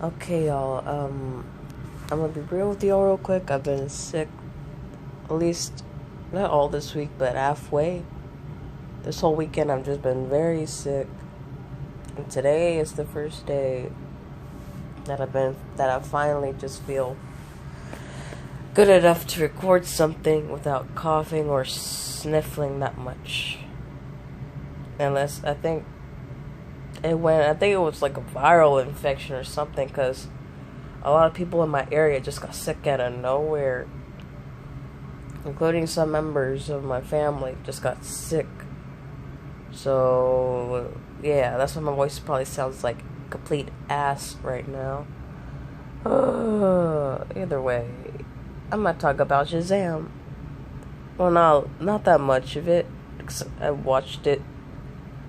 Okay, y'all. I'm gonna be real with y'all real quick. I've been sick, at least not all this week, but halfway. This whole weekend, I've just been very sick, and today is the first day that I finally just feel good enough to record something without coughing or sniffling that much. Unless I think it was like a viral infection or something, because a lot of people in my area just got sick out of nowhere, including some members of my family just got sick. So, yeah, that's why my voice probably sounds like complete ass right now. Either way, I'm gonna talk about Shazam. Well, no, not that much of it. I watched it.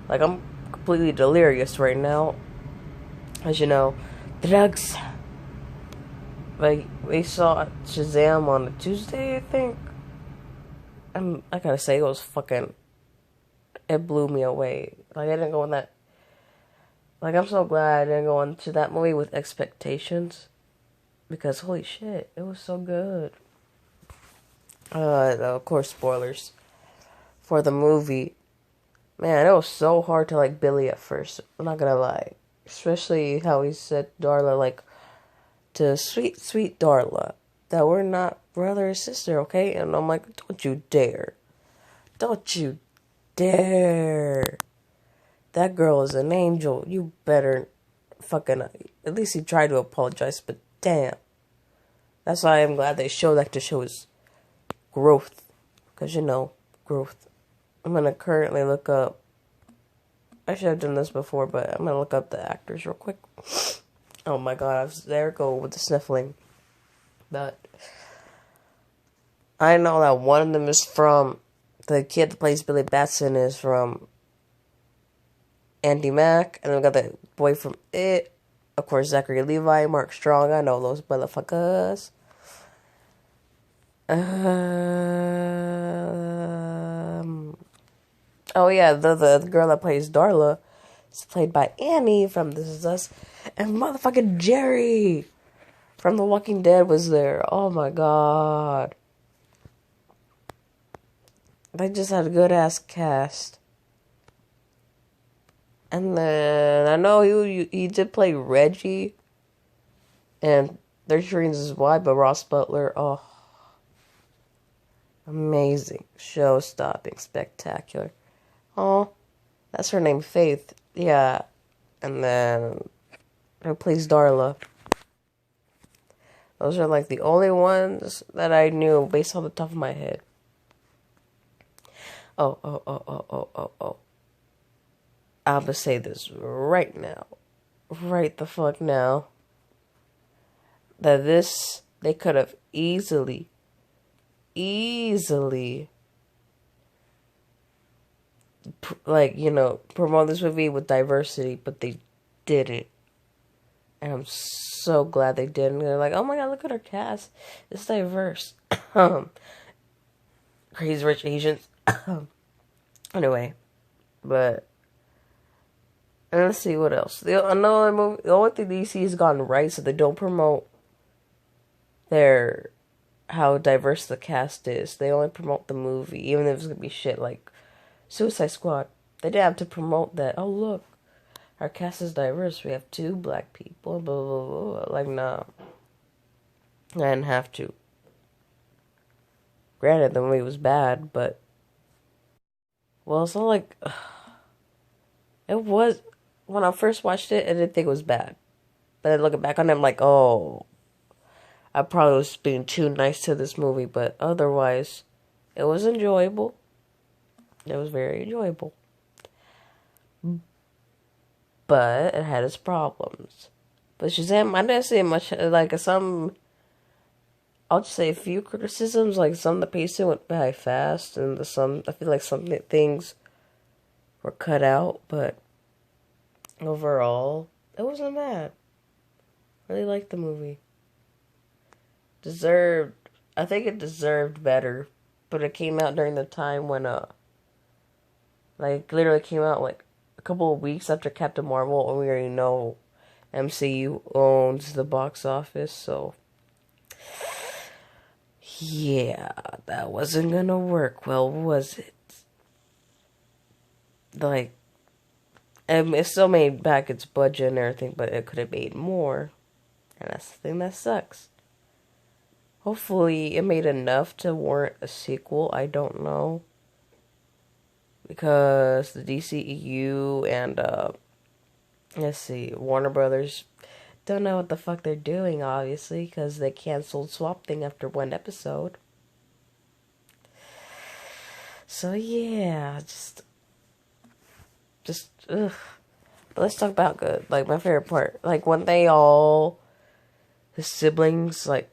Like, I'm completely delirious right now. As you know, drugs. Like, we saw Shazam on a Tuesday, I think. I gotta say, it blew me away. Like, I didn't go in that. Like, I'm so glad I didn't go into that movie with expectations. Because, holy shit, it was so good. Of course, spoilers for the movie. Man, it was so hard to like Billy at first. I'm not gonna lie. Especially how he said Darla, like, to sweet, sweet Darla, that we're not brother or sister, okay? And I'm like, don't you dare. Don't you dare. That girl is an angel. You better fucking, at least he tried to apologize, but damn. That's why I'm glad they showed that to show his growth. Because, growth. I'm going to currently look up, I should have done this before, but I'm going to look up the actors real quick. Oh my god, there I go with the sniffling. But I know that one of them is from, the kid that plays Billy Batson is from Andy Mack, and we got the boy from It, of course, Zachary Levi, Mark Strong. I know those motherfuckers. Oh yeah, the girl that plays Darla is played by Annie from This Is Us, and motherfucking Jerry from The Walking Dead was there. Oh my god, they just had a good ass cast. And then I know he did play Reggie, and 30 Reasons Why, but Ross Butler, oh, amazing, show-stopping, spectacular. Oh, that's her name, Faith. Yeah, and then who plays Darla? Those are like the only ones that I knew based on the top of my head. Oh. I'm gonna say this right now. Right the fuck now. That they could have easily promote this movie with diversity, but they didn't. And I'm so glad they didn't. They're like, oh my god, look at our cast. It's diverse. Crazy Rich Asians. Anyway, but let's see what else. Another movie. The only thing DC has gotten right, so they don't promote how diverse the cast is. They only promote the movie, even if it's gonna be shit like Suicide Squad. They didn't have to promote that. Oh look, our cast is diverse. We have 2 black people. Blah blah blah. Like nah, I didn't have to. Granted, the movie was bad, but well, it's not like it was. When I first watched it, I didn't think it was bad. But then looking back on it, I'm like, oh, I probably was being too nice to this movie. But otherwise, it was enjoyable. It was very enjoyable. But it had its problems. But Shazam, I didn't see much, like I'll just say a few criticisms, like some of the pacing went by fast, and I feel like some things were cut out, but overall, it wasn't bad. Really liked the movie. I think it deserved better, but it came out during the time when, literally came out, like, a couple of weeks after Captain Marvel, and we already know MCU owns the box office, so yeah, that wasn't gonna work well, was it? Like, it still made back its budget and everything, but it could have made more, and that's the thing that sucks. Hopefully, it made enough to warrant a sequel. I don't know, because the DCEU and let's see, Warner Brothers don't know what the fuck they're doing, obviously, because they canceled Swamp Thing after one episode. So yeah, just ugh. But let's talk about good. Like, my favorite part, like when they all, his siblings, like,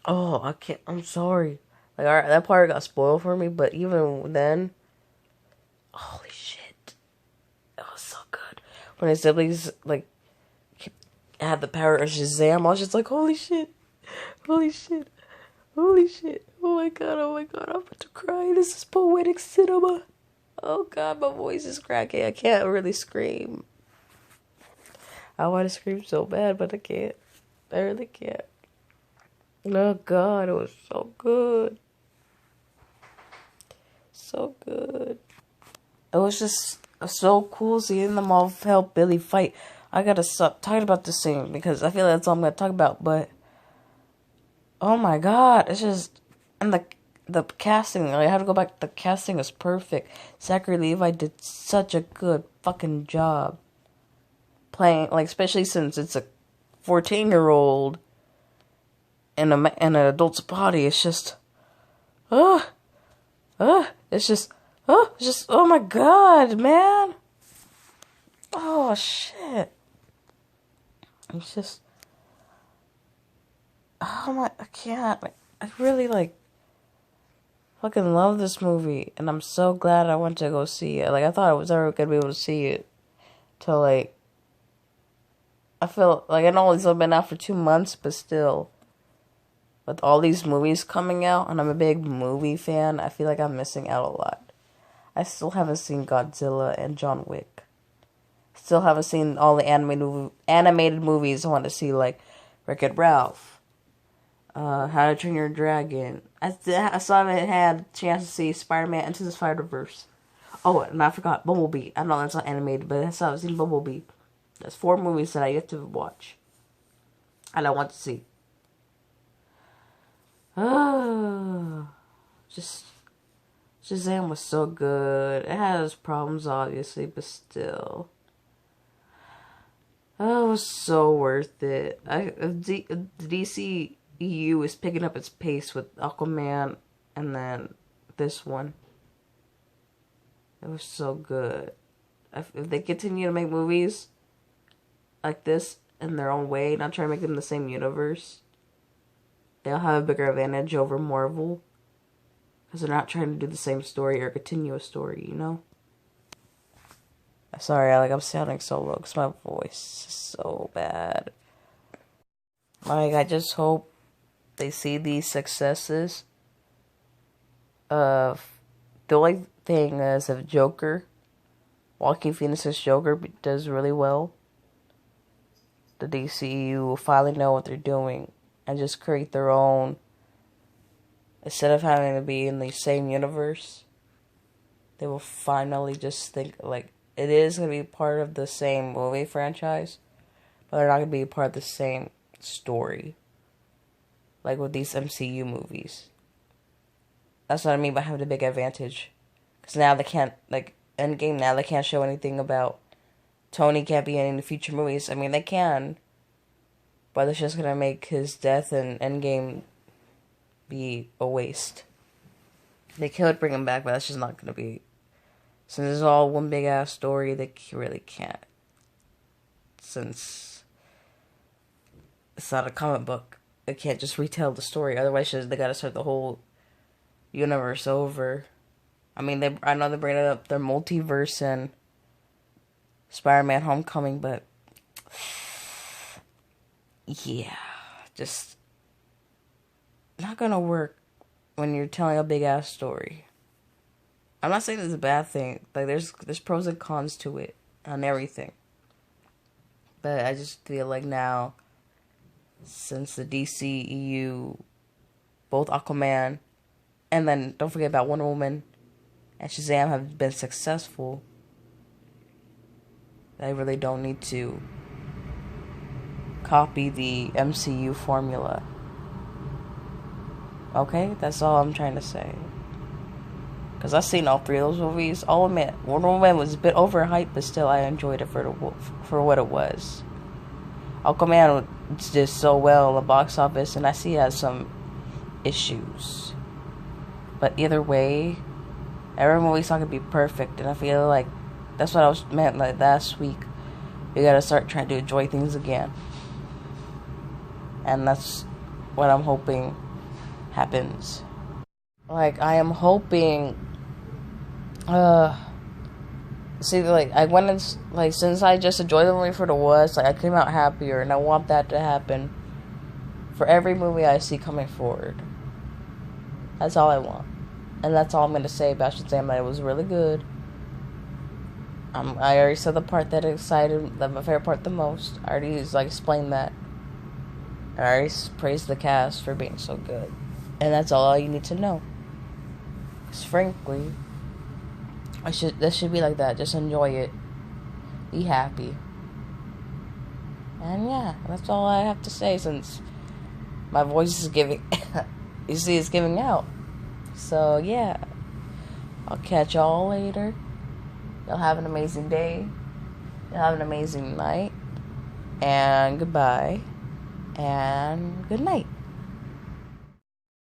oh, I can't. I'm sorry. Like, alright, that part got spoiled for me, but even then, holy shit, it was so good. When his siblings like had the power of Shazam, I was just like, holy shit, holy shit, holy shit. Oh my god, I'm about to cry. This is poetic cinema. Oh god, my voice is cracking. I can't really scream. I want to scream so bad, but I can't. I really can't. Oh god, it was so good. So good. It was just so cool seeing them all help Billy fight. I gotta stop talking about this scene because I feel like that's all I'm gonna talk about, but oh my god, it's just, and the casting, like, I have to go back, the casting is perfect. Zachary Levi did such a good fucking job playing, like, especially since it's a 14-year-old in an adult's body. It's just, oh my god, man. Oh shit. It's just, oh my, I can't, I really, like, fucking love this movie, and I'm so glad I went to go see it. Like, I thought I was never gonna be able to see it till, like, I feel like, I know it's only been out for 2 months, but still, with all these movies coming out, and I'm a big movie fan, I feel like I'm missing out a lot. I still haven't seen Godzilla and John Wick. Still haven't seen all the animated movies I want to see, like Wreck-It Ralph, How to Train Your Dragon. I still haven't had a chance to see Spider-Man Into the Spider-Verse. Oh, and I forgot Bumblebee. I know that's not animated, but I still haven't seen Bumblebee. There's 4 movies that I have to watch. And I want to see. Oh, just Shazam was so good. It has problems, obviously, but still. Oh, it was so worth it. The DCEU is picking up its pace with Aquaman and then this one. It was so good. If they continue to make movies like this in their own way, not trying to make them the same universe, they'll have a bigger advantage over Marvel. Because they're not trying to do the same story or continue a story, you know? Sorry, like, I'm sounding so low because my voice is so bad. Like, I just hope they see these successes. The only thing is, if Joaquin Phoenix's Joker does really well, the DCEU will finally know what they're doing and just create their own. Instead of having to be in the same universe, they will finally just think, like, it is going to be part of the same movie franchise, but they're not going to be part of the same story. Like with these MCU movies. That's what I mean by having a big advantage. Because now they can't, like, Endgame, now they can't show anything about Tony can't be in any future movies. I mean, they can, but it's just going to make his death in Endgame be a waste. They could bring him back, but that's just not going to be. Since it's all one big ass story, they really can't. Since it's not a comic book, they can't just retell the story. Otherwise, they gotta start the whole universe over. I mean, I know they bring it up their multiverse and Spider-Man: Homecoming, but yeah, just not gonna work when you're telling a big ass story. I'm not saying it's a bad thing. Like, there's pros and cons to it on everything. But I just feel like now, since the DCEU, both Aquaman, and then don't forget about Wonder Woman and Shazam have been successful, I really don't need to copy the MCU formula. Okay? That's all I'm trying to say. Because I've seen all three of those movies. I'll admit, Wonder Woman was a bit overhyped, but still I enjoyed it for what it was. Aquaman did so well in the box office, and I see it has some issues. But either way, every movie's not gonna be perfect, and I feel like that's what I was meant like last week. We gotta start trying to enjoy things again, and that's what I'm hoping happens. Like I am hoping. See, like I went in, like since I just enjoyed the movie for the was, like I came out happier, and I want that to happen for every movie I see coming forward. That's all I want. And that's all I'm going to say about Shazam, that it was really good. I already said the part that excited, that my favorite part the most. I already explained that. I already praised the cast for being so good. And that's all you need to know. Because frankly, this should be like that. Just enjoy it. Be happy. And yeah, that's all I have to say, since my voice is giving, you see, it's giving out. So yeah, I'll catch y'all later. Y'all have an amazing day. Y'all have an amazing night. And goodbye. And good night.